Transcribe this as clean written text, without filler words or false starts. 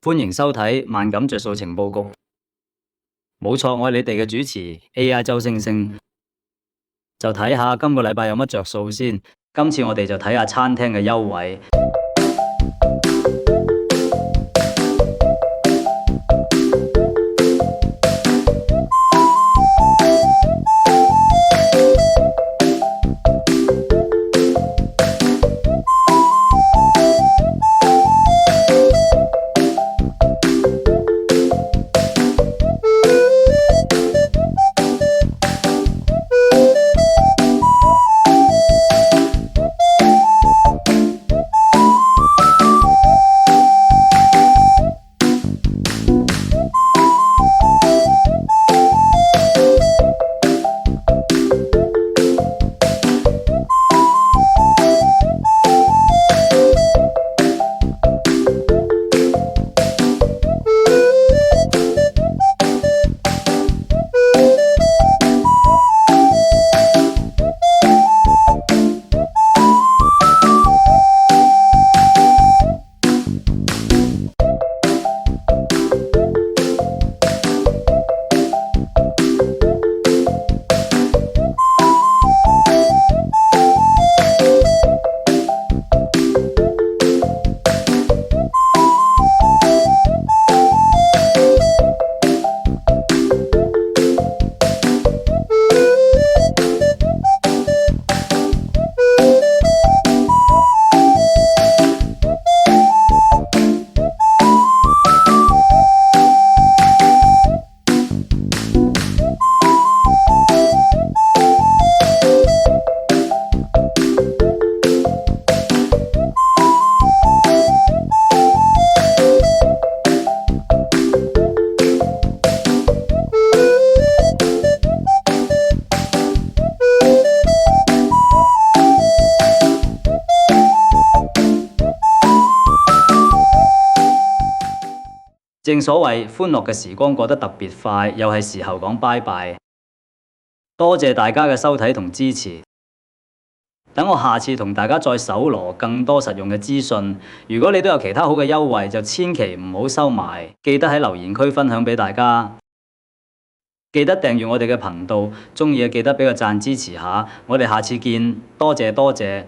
歡迎收睇萬感着數情報局。冇錯，我係你哋嘅主持 AI 周星星。就睇下今個禮拜有乜着數先。今次我哋就睇下餐廳嘅優惠。正所謂歡樂嘅時光過得特別快，又係時候講拜拜。多謝大家嘅收睇同支持。等我下次同大家再搜羅更多實用嘅資訊。如果你都有其他好嘅優惠，就千祈唔好收埋，記得喺留言區分享俾大家。記得訂閱我哋嘅頻道，鍾意嘅記得俾個讚支持下。我哋下次見，多謝多謝。